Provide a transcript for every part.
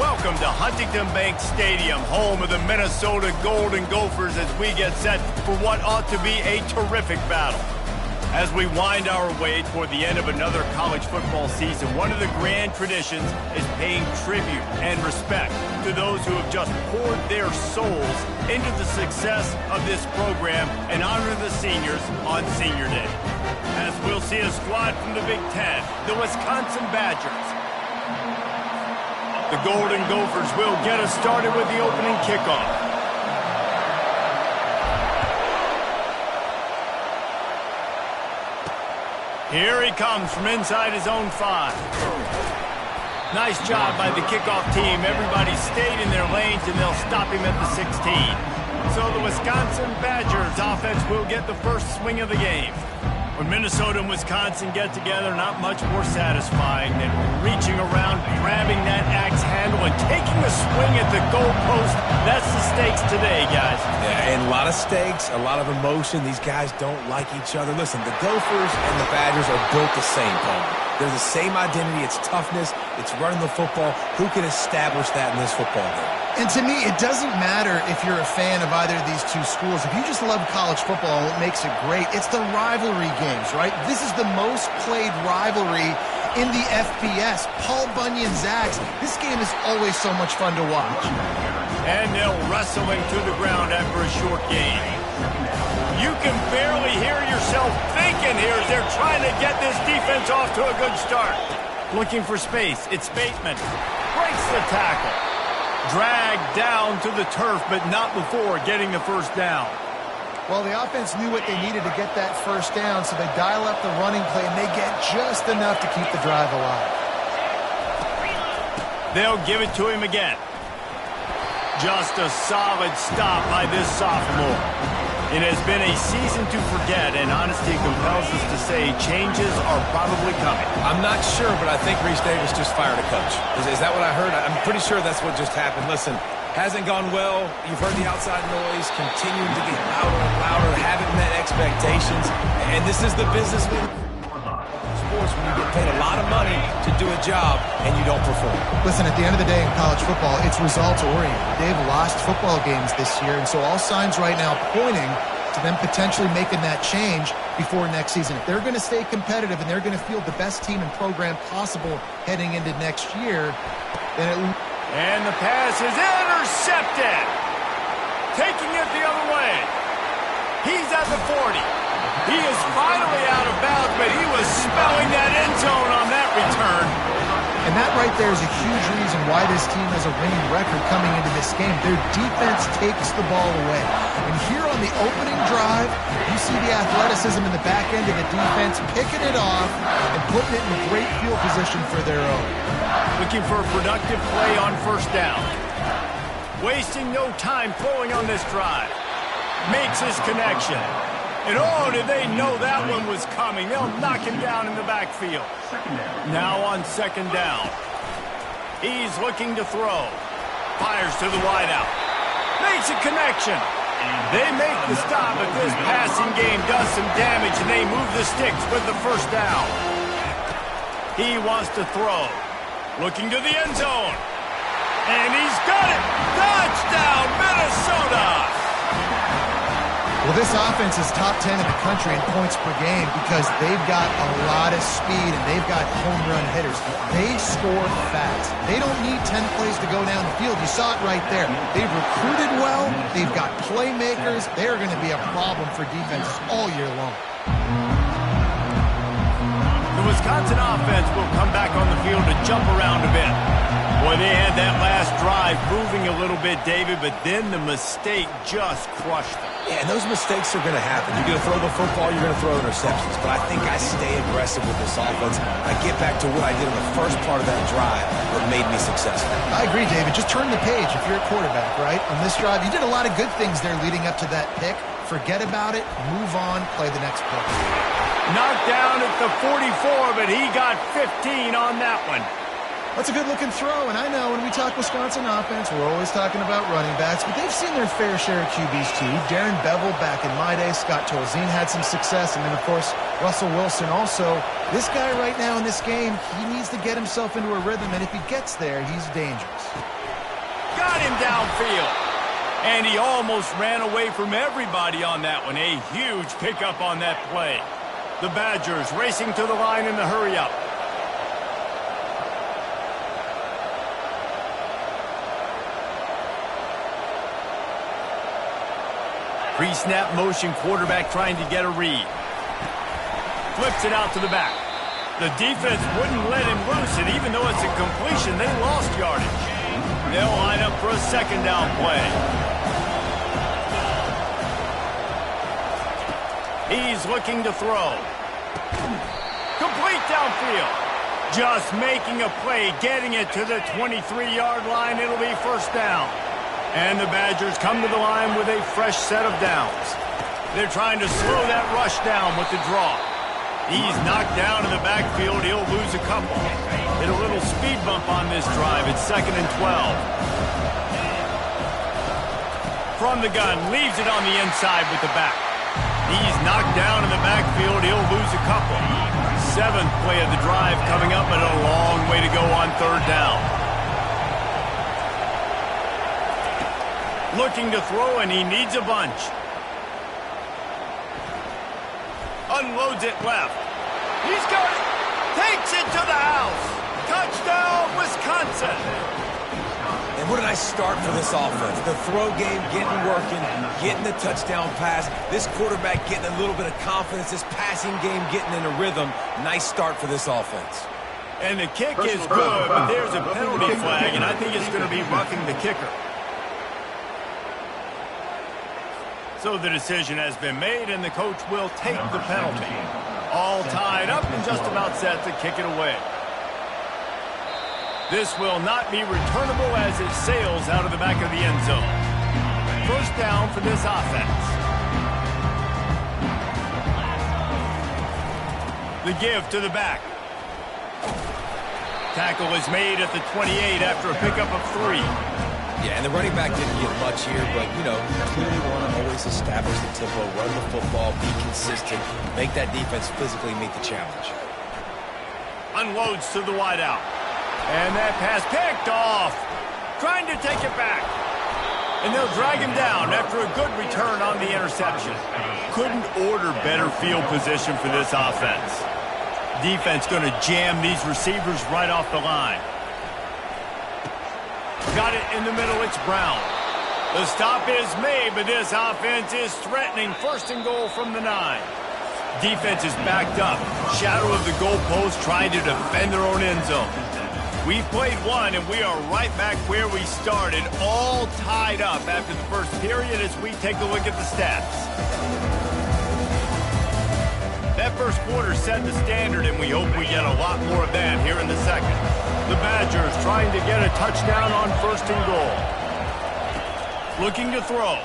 Welcome to Huntington Bank Stadium, home of the Minnesota Golden Gophers, as we get set for what ought to be a terrific battle. As we wind our way toward the end of another college football season, one of the grand traditions is paying tribute and respect to those who have just poured their souls into the success of this program and honor the seniors on Senior Day. As we'll see a squad from the Big Ten, the Wisconsin Badgers. The Golden Gophers will get us started with the opening kickoff. Here he comes from inside his own 5. Nice job by the kickoff team. Everybody stayed in their lanes, and they'll stop him at the 16. So the Wisconsin Badgers offense will get the first swing of the game. When Minnesota and Wisconsin get together, not much more satisfying than reaching around, grabbing that axe handle, and taking a swing at the goalpost. That's the stakes today, guys. Yeah, and a lot of stakes, a lot of emotion. These guys don't like each other. Listen, the Gophers and the Badgers are built the same, Paul. They're the same identity. It's toughness. It's running the football. Who can establish that in this football game? And to me, it doesn't matter if you're a fan of either of these two schools. If you just love college football and what makes it great, it's the rivalry games, right? This is the most played rivalry in the FBS. Paul Bunyan Zags. This game is always so much fun to watch. And they'll wrestle him to the ground after a short gain. You can barely hear yourself thinking here as they're trying to get this defense off to a good start. Looking for space. It's Bateman. Breaks the tackle. Dragged down to the turf, but not before getting the first down. Well, the offense knew what they needed to get that first down, so they dial up the running play, and they get just enough to keep the drive alive. They'll give it to him again. Just a solid stop by this sophomore. It has been a season to forget, and honesty compels us to say changes are probably coming. I'm not sure, but I think Reese Davis just fired a coach. Is that what I heard? I'm pretty sure that's what just happened. Listen, hasn't gone well. You've heard the outside noise, continuing to get louder and louder, haven't met expectations, and this is the business of sports when you get paid a lot of money to do a job and you don't perform. Listen, at the end of the day in college football, it's results-oriented. They've lost football games this year, and so all signs right now pointing to them potentially making that change before next season. If they're going to stay competitive and they're going to field the best team and program possible heading into next year, then it... And the pass is intercepted. Taking it the other way. He's at the 40. He is finally out of bounds, but he was smelling that end zone on that return. And that right there is a huge reason why this team has a winning record coming into this game. Their defense takes the ball away. And here on the opening drive, you see the athleticism in the back end of the defense, picking it off and putting it in great field position for their own. Looking for a productive play on first down. Wasting no time throwing on this drive. Makes his connection. And oh, did they know that one was coming. They'll knock him down in the backfield. Now on second down. He's looking to throw. Fires to the wideout. Makes a connection. They make the stop, but this passing game does some damage, and they move the sticks with the first down. He wants to throw. Looking to the end zone. And he's got it. Touchdown, Minnesota! Well, this offense is top 10 in the country in points per game because they've got a lot of speed and they've got home run hitters. They score fast. They don't need 10 plays to go down the field. You saw it right there. They've recruited well. They've got playmakers. They're going to be a problem for defenses all year long. The Wisconsin offense will come back on the field to jump around a bit. Boy, they had that last drive moving a little bit, David, but then the mistake just crushed them. Yeah, and those mistakes are going to happen. You're going to throw the football, you're going to throw interceptions. But I think I stay aggressive with this offense. I get back to what I did in the first part of that drive that made me successful. I agree, David. Just turn the page if you're a quarterback, right? On this drive, you did a lot of good things there leading up to that pick. Forget about it, move on, play the next play. Knocked down at the 44, but he got 15 on that one. That's a good-looking throw, and I know when we talk Wisconsin offense, we're always talking about running backs, but they've seen their fair share of QBs too. Darren Bevel back in my day, Scott Tolzien had some success, and then, of course, Russell Wilson also. This guy right now in this game, he needs to get himself into a rhythm, and if he gets there, he's dangerous. Got him downfield. And he almost ran away from everybody on that one. A huge pickup on that play. The Badgers racing to the line in the hurry-up. Pre-snap motion, quarterback trying to get a read. Flips it out to the back. The defense wouldn't let him loose, and even though it's a completion, they lost yardage. They'll line up for a second down play. He's looking to throw. Complete downfield. Just making a play, getting it to the 23-yard line. It'll be first down. And the Badgers come to the line with a fresh set of downs. They're trying to slow that rush down with the draw. He's knocked down in the backfield. He'll lose a couple. Hit a little speed bump on this drive. It's 2nd and 12. From the gun, leaves it on the inside with the back. He's knocked down in the backfield. He'll lose a couple. 7th play of the drive coming up, but a long way to go on 3rd down. Looking to throw, and he needs a bunch. Unloads it left. He's got it. Takes it to the house. Touchdown, Wisconsin. And where did I start for this offense? The throw game getting working, getting the touchdown pass. This quarterback getting a little bit of confidence. This passing game getting in a rhythm. Nice start for this offense. And the kick is good, but there's a penalty flag, and I think it's going to be roughing the kicker. So the decision has been made, and the coach will take the penalty. All tied up and just about set to kick it away. This will not be returnable as it sails out of the back of the end zone. First down for this offense. The give to the back. Tackle is made at the 28 after a pickup of 3. Yeah, and the running back didn't get much here, but, you know, you clearly want to always establish the tempo, run the football, be consistent, make that defense physically meet the challenge. Unloads to the wideout. And that pass picked off. Trying to take it back. And they'll drag him down after a good return on the interception. Couldn't order better field position for this offense. Defense going to jam these receivers right off the line. Got it in the middle, it's Brown. The stop is made, but this offense is threatening. 1st and goal from the 9. Defense is backed up. Shadow of the goalpost trying to defend their own end zone. We've played one, and we are right back where we started, all tied up after the first period as we take a look at the stats. That first quarter set the standard, and we hope we get a lot more of that here in the second. The Badgers trying to get a touchdown on 1st and goal. Looking to throw.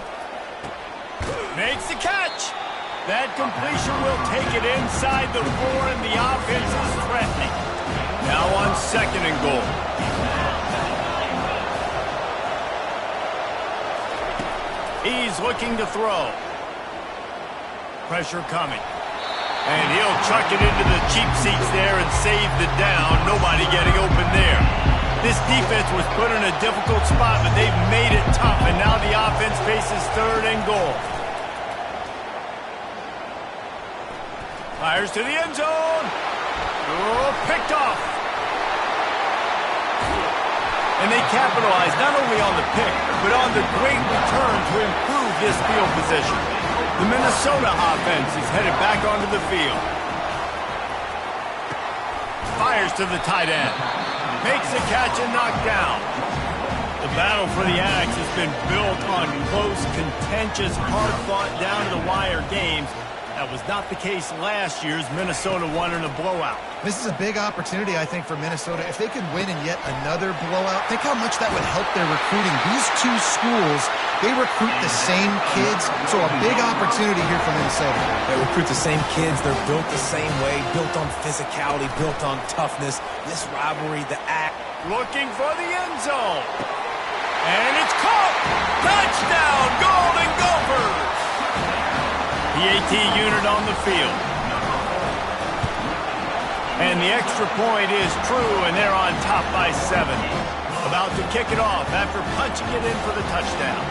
Makes the catch. That completion will take it inside the 4, and the offense is threatening. Now on 2nd and goal. He's looking to throw. Pressure coming. And he'll chuck it into the cheap seats there and save the down. Nobody getting open there. This defense was put in a difficult spot, but they've made it tough, and now the offense faces 3rd and goal. Fires to the end zone. Oh, picked off. And they capitalize not only on the pick, but on the great return to improve this field position. The Minnesota offense is headed back onto the field. Fires to the tight end. Makes the catch and knocked down. The battle for the Ags has been built on close, contentious, hard-fought, down-to-the-wire games. That was not the case last year's Minnesota won in a blowout. This is a big opportunity, I think, for Minnesota. If they could win in yet another blowout, think how much that would help their recruiting. These two schools, they recruit the same kids, so a big opportunity here for Minnesota. They recruit the same kids. They're built the same way, built on physicality, built on toughness. This rivalry, the looking for the end zone. And it's caught! Touchdown, Golden Gophers! The AT unit on the field. And the extra point is true, and they're on top by 7. About to kick it off after punching it in for the touchdown.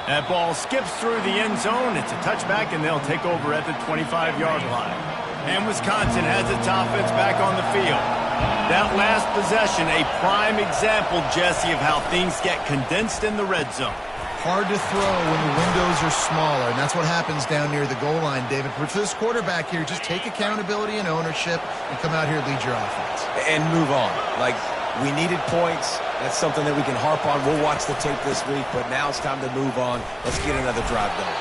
That ball skips through the end zone. It's a touchback, and they'll take over at the 25-yard line. And Wisconsin has its offense back on the field. That last possession, a prime example, Jesse, of how things get condensed in the red zone. Hard to throw when the windows are smaller, and that's what happens down near the goal line, David. But for this quarterback here, just take accountability and ownership and come out here and lead your offense. And move on. Like, we needed points. That's something that we can harp on. We'll watch the tape this week, but now it's time to move on. Let's get another drive going.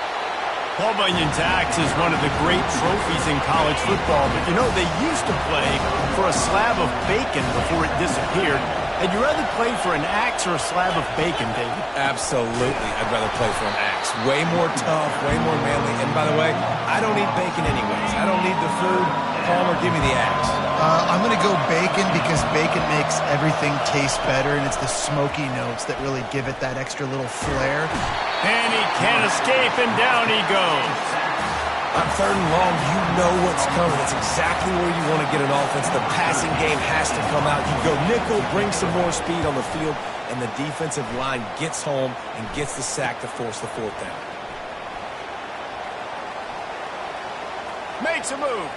Paul Bunyan's axe is one of the great trophies in college football, but you know, they used to play for a slab of bacon before it disappeared. Had you rather play for an axe or a slab of bacon, David? Absolutely, I'd rather play for an axe. Way more tough, way more manly. And by the way, I don't eat bacon anyways. I don't need the food. Palmer, give me the axe. I'm going to go bacon because bacon makes everything taste better, and it's the smoky notes that really give it that extra little flair. And he can't escape, and down he goes. On 3rd and long, you know what's coming. It's exactly where you want to get an offense. The passing game has to come out. You go nickel, bring some more speed on the field, and the defensive line gets home and gets the sack to force the 4th down. Makes a move.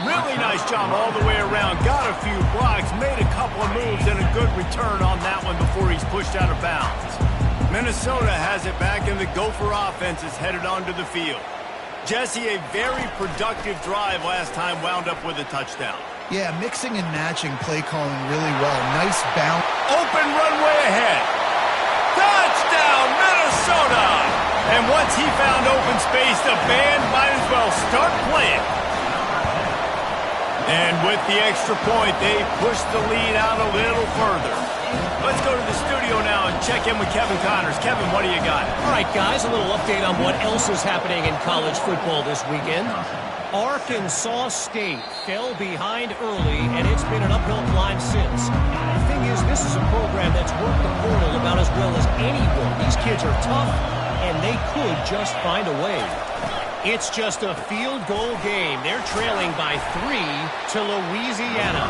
Really nice job all the way around. Got a few blocks, made a couple of moves, and a good return on that one before he's pushed out of bounds. Minnesota has it back, and the Gopher offense is headed onto the field. Jesse, a very productive drive last time wound up with a touchdown. Yeah, mixing and matching play calling really well. Nice bounce. Open runway ahead. Touchdown, Minnesota! And once he found open space, the band might as well start playing. And with the extra point, they push the lead out a little further. Let's go to the studio now and check in with Kevin Connors. Kevin, what do you got? All right, guys, a little update on what else is happening in college football this weekend. Arkansas State fell behind early, and it's been an uphill climb since. The thing is, this is a program that's worked the portal about as well as anyone. These kids are tough, and they could just find a way. It's just a field goal game. They're trailing by 3 to Louisiana.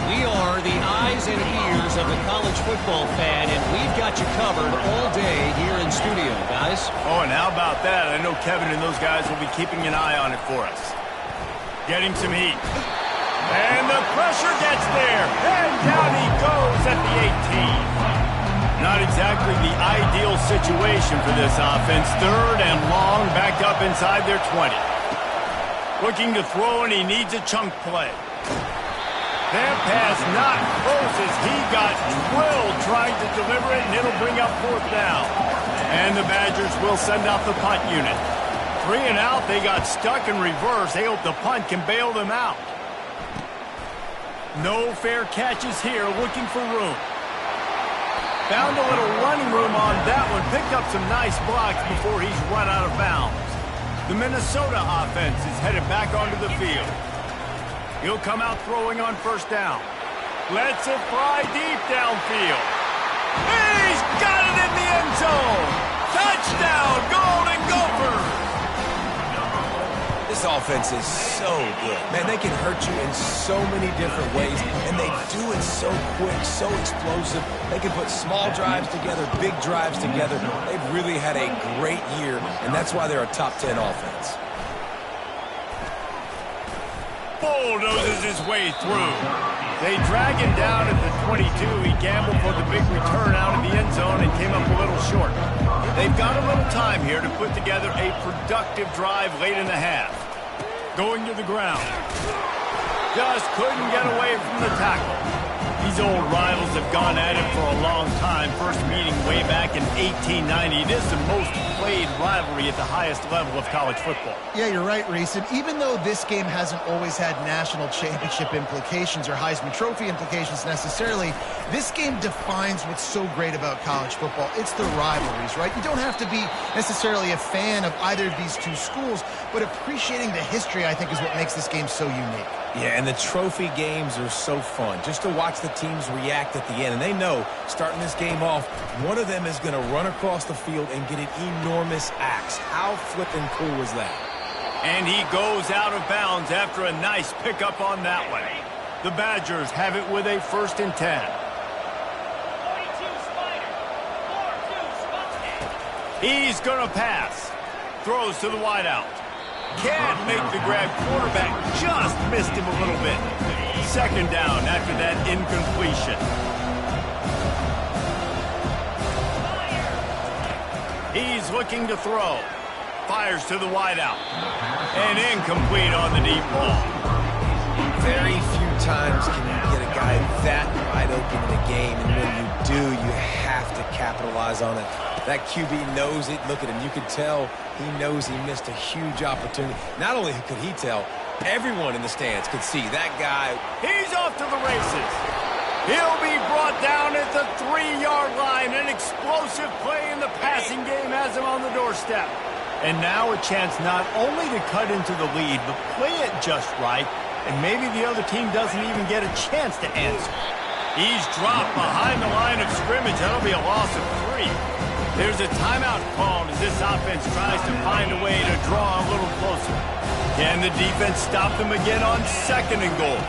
We are the eyes and ears of the college football fan, and we've got you covered all day here in studio, guys. Oh, and how about that? I know Kevin and those guys will be keeping an eye on it for us. Getting some heat. And the pressure gets there. And down he goes at the 18. Not exactly the ideal situation for this offense. 3rd and long, backed up inside their 20. Looking to throw, and he needs a chunk play. That pass not close as he got drilled trying to deliver it, and it'll bring up 4th down. And the Badgers will send out the punt unit. 3 and out, they got stuck in reverse. They hope the punt can bail them out. No fair catches here, looking for room. Found a little running room on that one. Picked up some nice blocks before he's run out of bounds. The Minnesota offense is headed back onto the field. He'll come out throwing on 1st down. Lets it fly deep downfield. He's got it in the end zone. Touchdown, Golden Gophers. This offense is so good. Man, they can hurt you in so many different ways, and they do it so quick, so explosive. They can put small drives together, big drives together. They've really had a great year, and that's why they're a top 10 offense. Bulldozes his way through. They drag him down at the 22. He gambled for the big return out of the end zone and came up a little short. They've got a little time here to put together a productive drive late in the half. Going to the ground. Just couldn't get away from the tackle. These old rivals have gone at it for a long time. First meeting way back in 1890. This is the most played rivalry at the highest level of college football. Yeah, you're right, Reese. And even though this game hasn't always had national championship implications or Heisman Trophy implications necessarily, this game defines what's so great about college football. It's the rivalries, right? You don't have to be necessarily a fan of either of these two schools, but appreciating the history, I think, is what makes this game so unique. Yeah, and the trophy games are so fun, just to watch the teams react at the end. And they know, starting this game off, one of them is going to run across the field and get an enormous axe. How flippin' cool is that? And he goes out of bounds after a nice pickup on that one. The Badgers have it with a 1st and 10. He's going to pass. Throws to the wideout. Can't make the grab. Quarterback just missed him a little bit. 2nd down after that incompletion. He's looking to throw. Fires to the wideout. And incomplete on the deep ball. Very few times can you get a guy that wide open in a game, and when you do, you have to capitalize on it. That QB knows it. Look at him. You could tell he knows he missed a huge opportunity. Not only could he tell, everyone in the stands could see that guy. He's off to the races. He'll be brought down at the 3-yard line. An explosive play in the passing game has him on the doorstep. And now a chance not only to cut into the lead, but play it just right. And maybe the other team doesn't even get a chance to answer. He's dropped behind the line of scrimmage. That'll be a loss of 3. There's a timeout called as this offense tries to find a way to draw a little closer. Can the defense stop them again on 2nd and goal?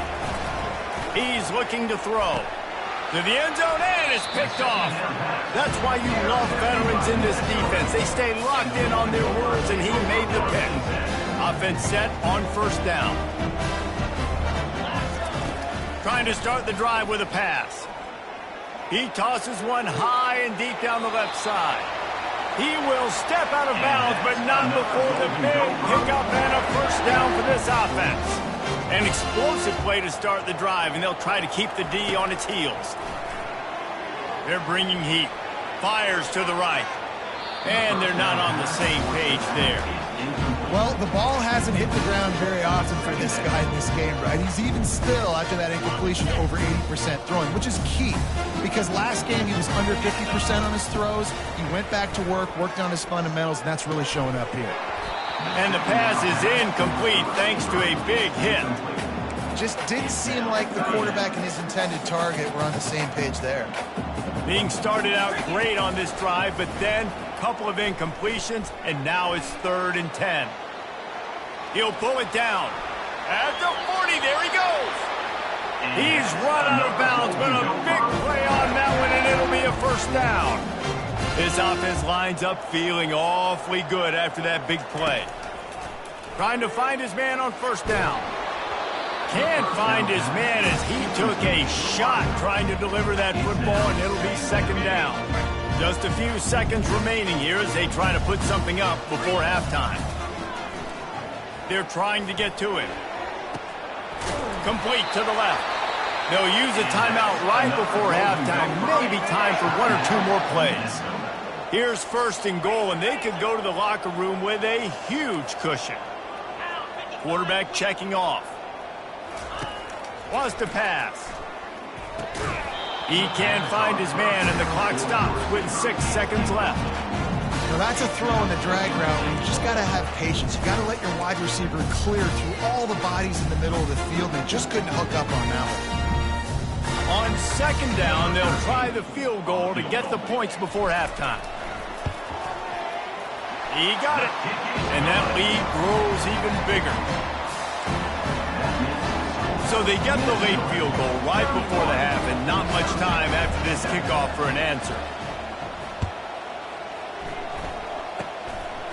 He's looking to throw. To the end zone, and it's picked off. That's why you love veterans in this defense. They stay locked in on their words, and he made the pick. Offense set on 1st down. Trying to start the drive with a pass. He tosses one high and deep down the left side. He will step out of bounds, but not before the big pickup and a 1st down for this offense. An explosive play to start the drive, and they'll try to keep the D on its heels. They're bringing heat. Fires to the right. And they're not on the same page there. Well, the ball hasn't hit the ground very often for this guy in this game, right? He's even still, after that incompletion, over 80% throwing, which is key. Because last game, he was under 50% on his throws. He went back to work, worked on his fundamentals, and that's really showing up here. And the pass is incomplete thanks to a big hit. Just didn't seem like the quarterback and his intended target were on the same page there. Being started out great on this drive, but then a couple of incompletions, and now it's 3rd and 10. He'll pull it down. At the 40, there he goes. He's run out of bounds, but a big play on that one, and it'll be a 1st down. This offense lines up feeling awfully good after that big play. Trying to find his man on 1st down. Can't find his man as he took a shot trying to deliver that football, and it'll be 2nd down. Just a few seconds remaining here as they try to put something up before halftime. They're trying to get to it. Complete to the left. They'll use a timeout right before halftime. Maybe time for 1 or 2 more plays. Here's 1st and goal, and they could go to the locker room with a huge cushion. Quarterback checking off. Wants to pass. He can't find his man, and the clock stops with 6 seconds left. Now that's a throw in the drag route, and you just got to have patience. You got to let your wide receiver clear through all the bodies in the middle of the field, and just couldn't hook up on that one. On 2nd down, they'll try the field goal to get the points before halftime. He got it, and that lead grows even bigger. So they get the late field goal right before the half, and not much time after this kickoff for an answer.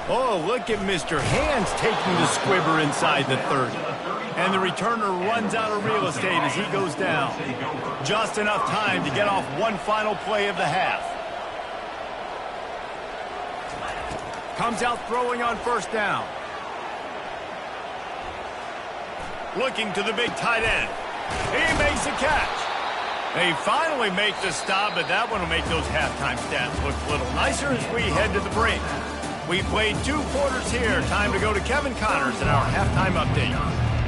Oh, look at Mr. Hands taking the squibber inside the 30. And the returner runs out of real estate as he goes down. Just enough time to get off one final play of the half. Comes out throwing on 1st down. Looking to the big tight end. He makes a catch. They finally make the stop, but that one will make those halftime stats look a little nicer as we head to the break. We played 2 quarters here. Time to go to Kevin Connors in our halftime update.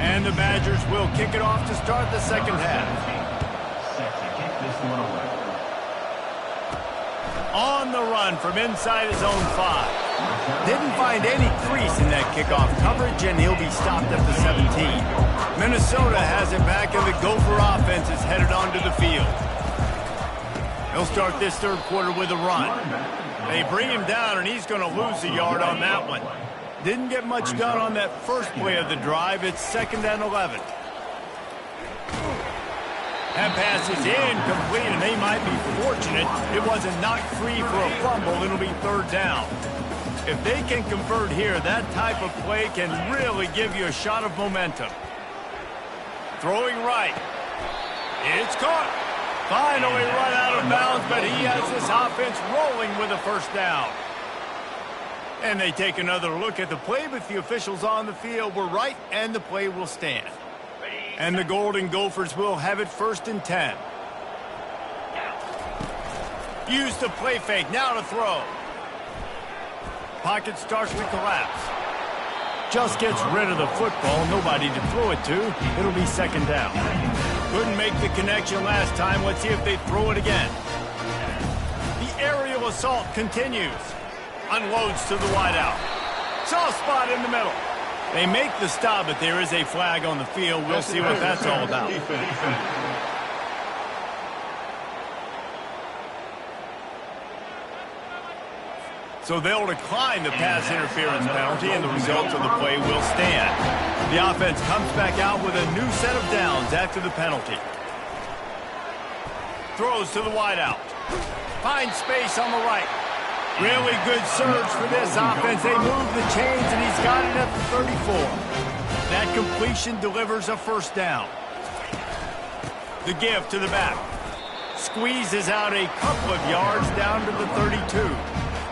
And the Badgers will kick it off to start the second half. On the run from inside his own 5. Didn't find any crease in that kickoff coverage, and he'll be stopped at the 17. Minnesota has it back, and the Gopher offense is headed onto the field. He'll start this third quarter with a run. They bring him down, and he's going to lose a yard on that one. Didn't get much done on that first play of the drive. It's 2nd and 11. That pass is incomplete, and they might be fortunate it wasn't knocked free for a fumble. It'll be 3rd down. If they can convert here, that type of play can really give you a shot of momentum. Throwing right. It's caught. Finally run out of bounds, but he has this offense rolling with a 1st down. And they take another look at the play, but the officials on the field were right, and the play will stand. And the Golden Gophers will have it 1st and 10. Use the play fake, now to throw. Pocket starts to collapse. Just gets rid of the football, nobody to throw it to. It'll be 2nd down. Couldn't make the connection last time. Let's see if they throw it again. The aerial assault continues. Unloads to the wideout. Soft spot in the middle. They make the stop, but there is a flag on the field. We'll see what that's all about. So they'll decline the pass interference penalty, and the results of the play will stand. The offense comes back out with a new set of downs after the penalty. Throws to the wideout. Finds space on the right. Really good surge for this offense. They move the chains, and he's got it at the 34. That completion delivers a 1st down. The give to the back. Squeezes out a couple of yards down to the 32.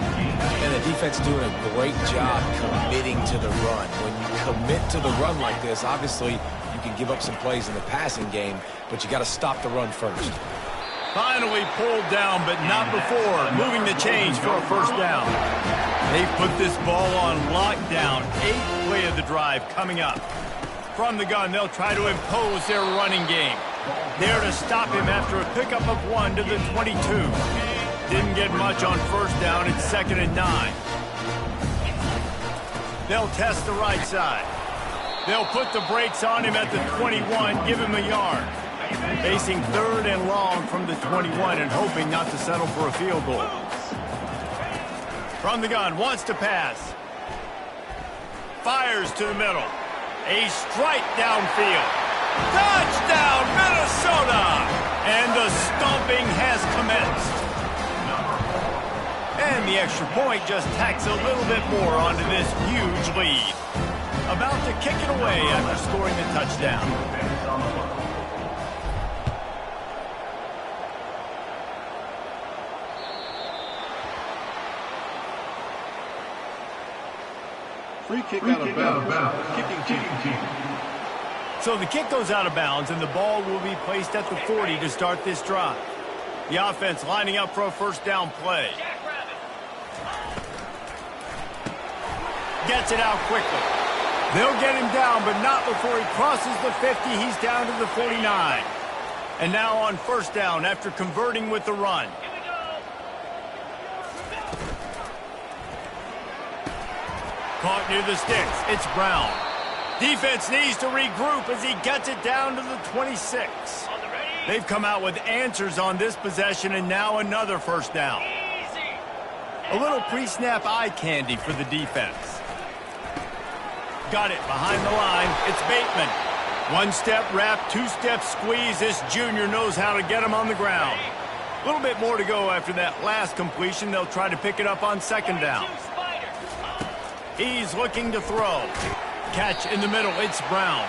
And the defense doing a great job committing to the run. When you commit to the run like this, obviously you can give up some plays in the passing game, but you got to stop the run first. Finally pulled down, but not before. Moving the chains for a 1st down. They've put this ball on lockdown. 8th play of the drive coming up. From the gun, they'll try to impose their running game. There to stop him after a pickup of 1 to the 22. Didn't get much on 1st down. It's 2nd and 9. They'll test the right side. They'll put the brakes on him at the 21, give him a yard. Facing 3rd and long from the 21 and hoping not to settle for a field goal. From the gun, wants to pass. Fires to the middle. A strike downfield. Touchdown, Minnesota! And the stomping has commenced. And the extra point just tacks a little bit more onto this huge lead. About to kick it away after scoring the touchdown. Free kick out of bounds. Kicking team. So the kick goes out of bounds, and the ball will be placed at the 40 to start this drive. The offense lining up for a 1st down play. Gets it out quickly. They'll get him down, but not before he crosses the 50. He's down to the 49. And now on 1st down after converting with the run. Caught near the sticks. It's Brown. Defense needs to regroup as he gets it down to the 26. They've come out with answers on this possession, and now another 1st down. A little pre-snap eye candy for the defense. Got it behind the line. It's Bateman. 1-step wrap, 2-step squeeze. This junior knows how to get him on the ground. A little bit more to go after that last completion. They'll try to pick it up on 2nd down. He's looking to throw. Catch in the middle. It's Brown.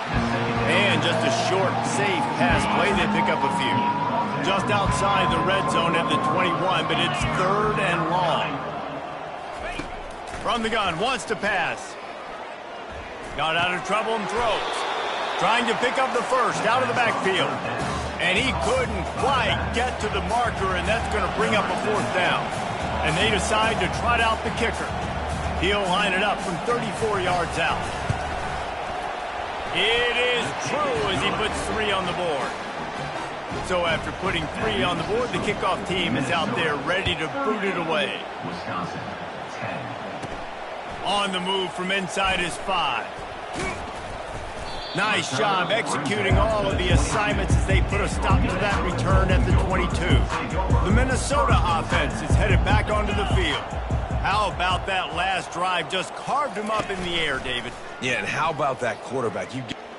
And just a short, safe pass play. They pick up a few. Just outside the red zone at the 21, but it's 3rd and long. From the gun, wants to pass. Got out of trouble and throws. Trying to pick up the 1st out of the backfield. And he couldn't quite get to the marker, and that's going to bring up a 4th down. And they decide to trot out the kicker. He'll line it up from 34 yards out. It is true as he puts 3 on the board. So after putting 3 on the board, the kickoff team is out there ready to boot it away. Wisconsin, 10. On the move from inside his 5. Nice job executing all of the assignments as they put a stop to that return at the 22. The Minnesota offense is headed back onto the field. How about that last drive? Just carved him up in the air, David. Yeah, and how about that quarterback?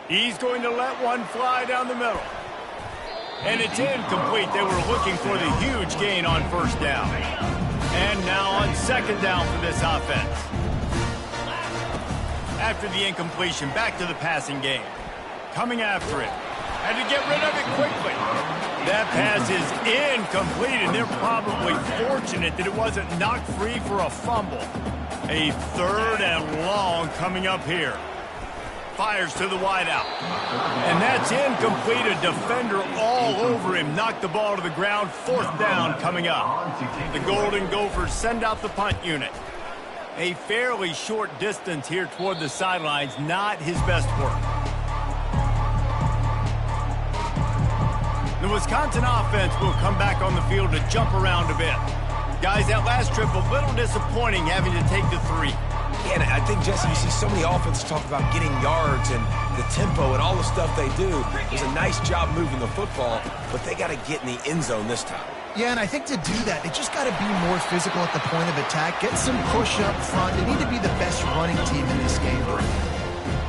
He's going to let one fly down the middle. And it's incomplete. They were looking for the huge gain on first down. And now on second down for this offense. After the incompletion, back to the passing game. Coming after it. Had to get rid of it quickly. That pass is incomplete, and they're probably fortunate that it wasn't knocked free for a fumble. A 3rd and long coming up here. Fires to the wideout. And that's incomplete. A defender all over him. Knocked the ball to the ground. 4th down coming up. The Golden Gophers send out the punt unit. A fairly short distance here toward the sidelines. Not his best work. The Wisconsin offense will come back on the field to jump around a bit. Guys, that last trip a little disappointing having to take the 3. And I think, Jesse, you see so many offenses talk about getting yards and the tempo and all the stuff they do. It was a nice job moving the football, but they got to get in the end zone this time. Yeah, and I think to do that, they just got to be more physical at the point of attack, get some push up front. They need to be the best running team in this game.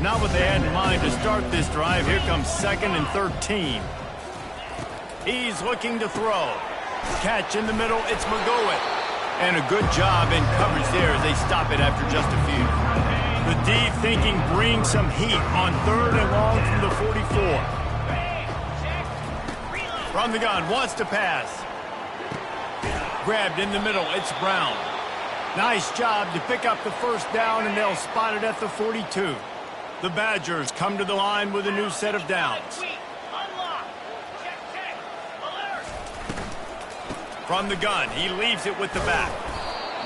Not what they had in mind to start this drive. Here comes 2nd and 13. He's looking to throw. Catch in the middle, it's McGowan. And a good job in coverage there as they stop it after just a few. The D thinking brings some heat on 3rd and long from the 44. From the gun, wants to pass. Grabbed in the middle, it's Brown. Nice job to pick up the first down, and they'll spot it at the 42. The Badgers come to the line with a new set of downs. From the gun, he leaves it with the back.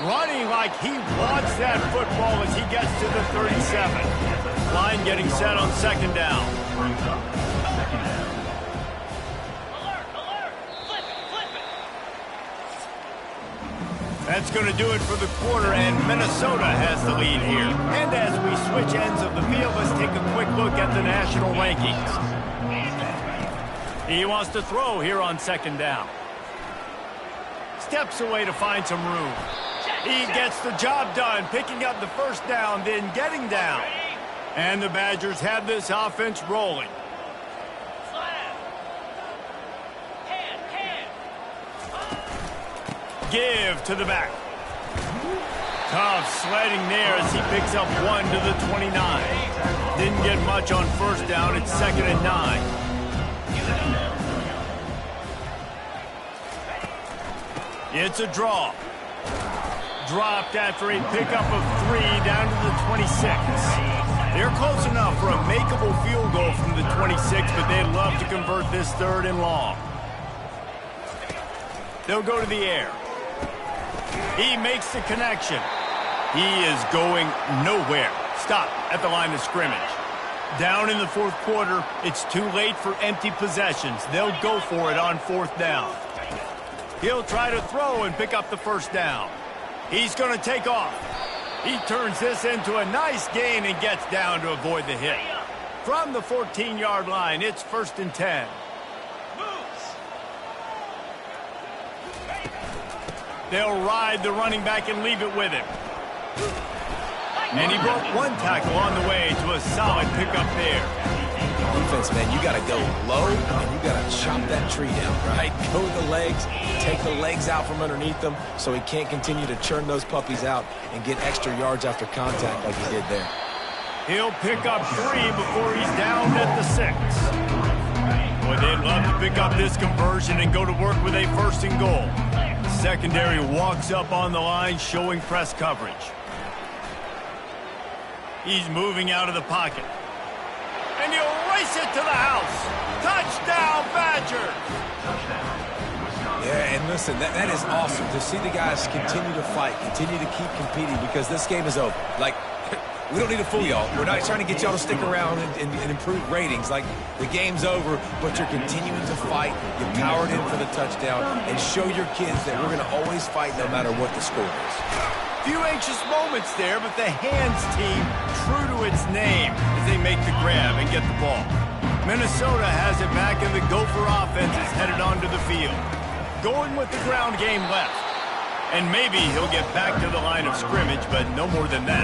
Running like he wants that football as he gets to the 37. Line getting set on 2nd down. That's going to do it for the quarter, and Minnesota has the lead here. And as we switch ends of the field, let's take a quick look at the national rankings. He wants to throw here on 2nd down. Steps away to find some room. He gets the job done, picking up the first down, then getting down. And the Badgers have this offense rolling. Give to the back. Tough sledding there as he picks up 1 to the 29. Didn't get much on first down. It's 2nd and 9. It's a draw. Dropped after a pickup of 3 down to the 26. They're close enough for a makeable field goal from the 26, but they'd love to convert this 3rd and long. They'll go to the air. He makes the connection. He is going nowhere. Stop at the line of scrimmage. Down in the 4th quarter, it's too late for empty possessions. They'll go for it on 4th down. He'll try to throw and pick up the first down. He's going to take off. He turns this into a nice gain and gets down to avoid the hit. From the 14-yard line, it's 1st and 10. They'll ride the running back and leave it with him. And he broke 1 tackle on the way to a solid pickup there. Defense, man, you got to go low, and you got to chop that tree down, right? Go with the legs, take the legs out from underneath them so he can't continue to churn those puppies out and get extra yards after contact like he did there. He'll pick up 3 before he's down at the 6. Boy, they'd love to pick up this conversion and go to work with a 1st and goal. Secondary walks up on the line, showing press coverage. He's moving out of the pocket. And he'll race it to the house. Touchdown, Badgers! Yeah, and Listen, that is awesome to see the guys continue to fight, continue to keep competing, because this game is over. Like, we don't need to fool y'all. We're not trying to get y'all to stick around and improve ratings. Like, the game's over, but you're continuing to fight. You powered in for the touchdown, and show your kids that we're going to always fight no matter what the score is. Few anxious moments there, but the hands team true to its name as they make the grab and get the ball. Minnesota has it back, and the Gopher offense is headed onto the field. Going with the ground game left. And maybe he'll get back to the line of scrimmage, but no more than that.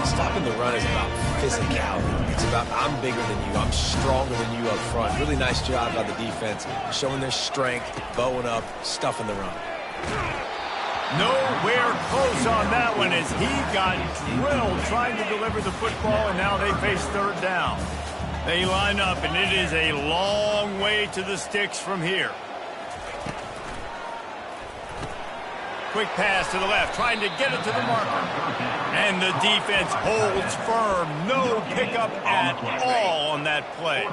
Stopping the run is about physicality. It's about I'm bigger than you, I'm stronger than you up front. Really nice job by the defense, showing their strength, bowing up, stuffing the run. Nowhere close on that one as he got drilled trying to deliver the football, and now they face third down. They line up, and it is a long way to the sticks from here. Quick pass to the left, trying to get it to the marker. And the defense holds firm. No pickup at all on that play.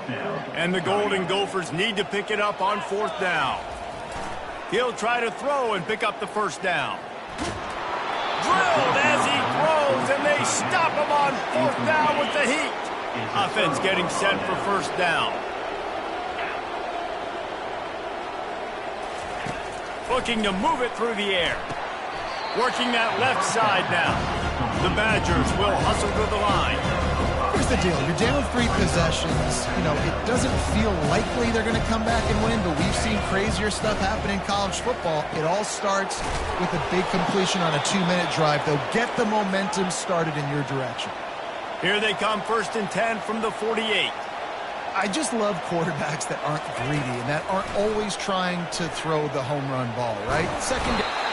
And the Golden Gophers need to pick it up on fourth down. He'll try to throw and pick up the first down. Drilled as he throws, and they stop him on fourth down with the heat. Offense getting set for first down. Looking to move it through the air. Working that left side now. The Badgers will hustle to the line. Here's the deal. You're down 3 possessions. You know, it doesn't feel likely they're going to come back and win, but we've seen crazier stuff happen in college football. It all starts with a big completion on a 2-minute drive. They'll get the momentum started in your direction. Here they come, 1st and 10 from the 48. I just love quarterbacks that aren't greedy and that aren't always trying to throw the home run ball, right?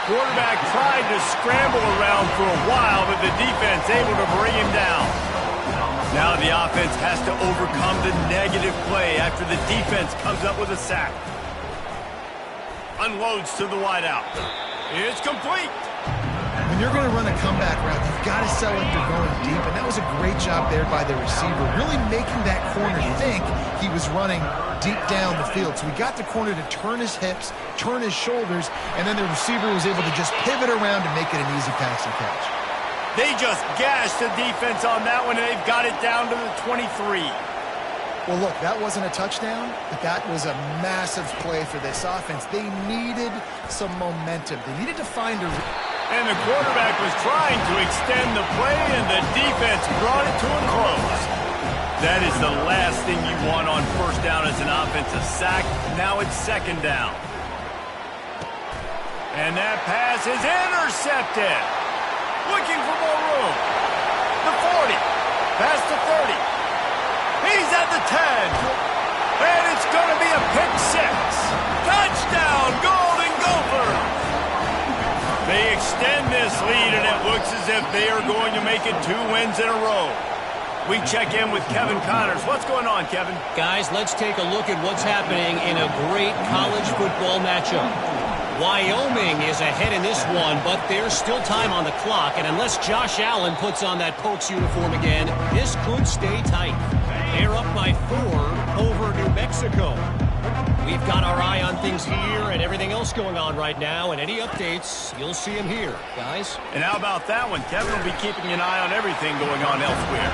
Quarterback tried to scramble around for a while, but the defense able to bring him down. Now the offense has to overcome the negative play after the defense comes up with a sack. Unloads to the wideout. It's complete. When you're going to run a comeback route, you've got to sell it they're going deep, and that was a great job there by the receiver, really making that corner think he was running deep down the field. So we got the corner to turn his hips, turn his shoulders, and then the receiver was able to just pivot around and make it an easy pass and catch. They just gashed the defense on that one, and they've got it down to the 23. Well, look, that wasn't a touchdown, but that was a massive play for this offense. They needed some momentum. They needed to find a... And the quarterback was trying to extend the play, and the defense brought it to a close. That is the last thing you want on first down as an offensive sack. Now it's second down. And that pass is intercepted. Looking for more room. The 40. Past the 30. He's at the 10. And it's going to be a pick 6. Touchdown, Golden Gophers. They extend this lead, and it looks as if they are going to make it 2 wins in a row. We check in with Kevin Connors. What's going on, Kevin? Guys, let's take a look at what's happening in a great college football matchup. Wyoming is ahead in this one, but there's still time on the clock, and unless Josh Allen puts on that Pokes uniform again, this could stay tight. They're up by 4 over New Mexico. We've got our eye on things here and everything else going on right now, and any updates, you'll see them here, guys. And how about that one? Kevin will be keeping an eye on everything going on elsewhere.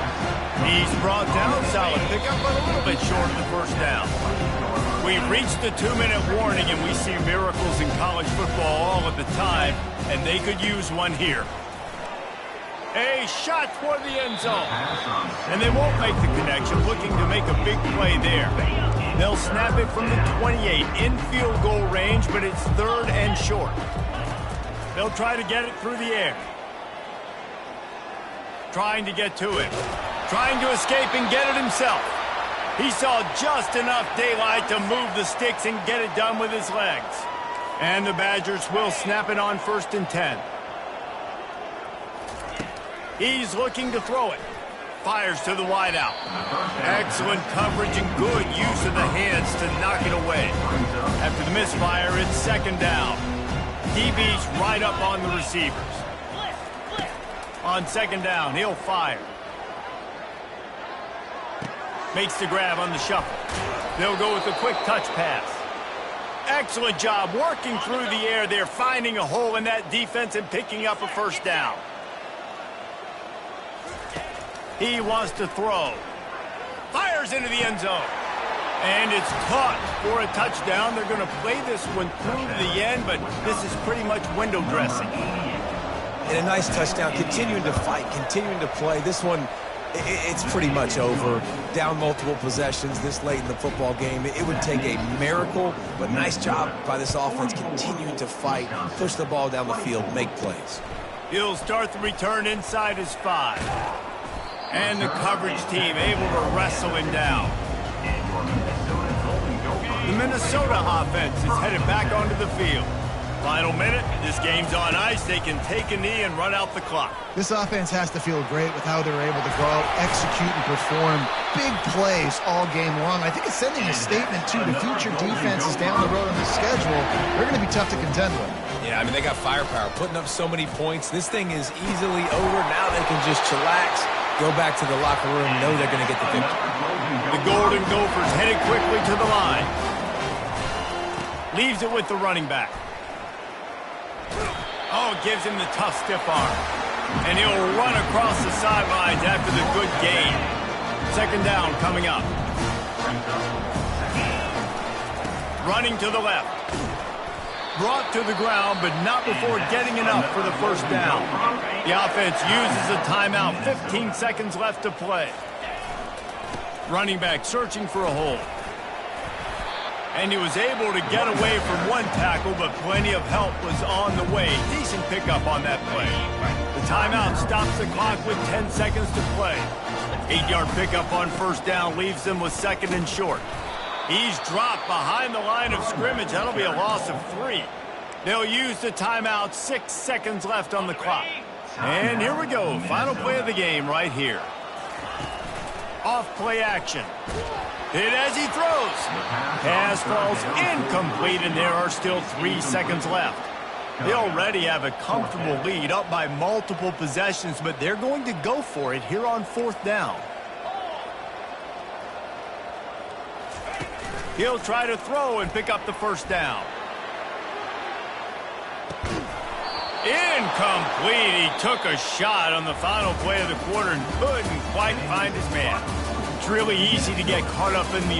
He's brought down, solid pickup, but a little bit short of the first down. We've reached the 2-minute warning, and we see miracles in college football all of the time, and they could use one here. A shot toward the end zone. And they won't make the connection, looking to make a big play there. They'll snap it from the 28 in field goal range, but it's 3rd and short. They'll try to get it through the air. Trying to get to it. Trying to escape and get it himself. He saw just enough daylight to move the sticks and get it done with his legs. And the Badgers will snap it on 1st and 10. He's looking to throw it. Fires to the wideout. Excellent coverage and good use of the hands to knock it away. After the misfire, it's 2nd down. DB's right up on the receivers. On 2nd down, he'll fire. Makes the grab on the shuffle. They'll go with a quick touch pass. Excellent job working through the air there, finding a hole in that defense and picking up a first down. He wants to throw. Fires into the end zone. And it's caught for a touchdown. They're going to play this one through to the end, but this is pretty much window dressing. And a nice touchdown, continuing to fight, continuing to play. This one, it's pretty much over. Down multiple possessions this late in the football game. It would take a miracle, but nice job by this offense continuing to fight, push the ball down the field, make plays. He'll start the return inside his 5. And the coverage team able to wrestle him down. The Minnesota offense is headed back onto the field. Final minute, this game's on ice. They can take a knee and run out the clock. This offense has to feel great with how they're able to go out, execute, and perform big plays all game long. I think it's sending a statement to the future defenses down the road on the schedule. They're going to be tough to contend with. Yeah, I mean, they got firepower, putting up so many points. This thing is easily over. Now they can just chillax, go back to the locker room, know they're going to get the victory. The Golden Gophers headed quickly to the line. Leaves it with the running back. Oh, gives him the tough stiff arm. And he'll run across the sidelines after the good gain. Second down coming up. Running to the left. Brought to the ground, but not before getting enough for the first down. The offense uses a timeout. 15 seconds left to play. Running back searching for a hole. And he was able to get away from one tackle, but plenty of help was on the way. Decent pickup on that play. The timeout stops the clock with 10 seconds to play. 8-yard pickup on first down leaves them with second and short. He's dropped behind the line of scrimmage. That'll be a loss of 3. They'll use the timeout. 6 seconds left on the clock. And here we go. Final play of the game right here. Off play action. Hit as he throws. Pass falls incomplete, and there are still 3 seconds left. They already have a comfortable lead, up by multiple possessions, but they're going to go for it here on fourth down. He'll try to throw and pick up the first down. Incomplete. He took a shot on the final play of the quarter and couldn't quite find his man. It's really easy to get caught up in the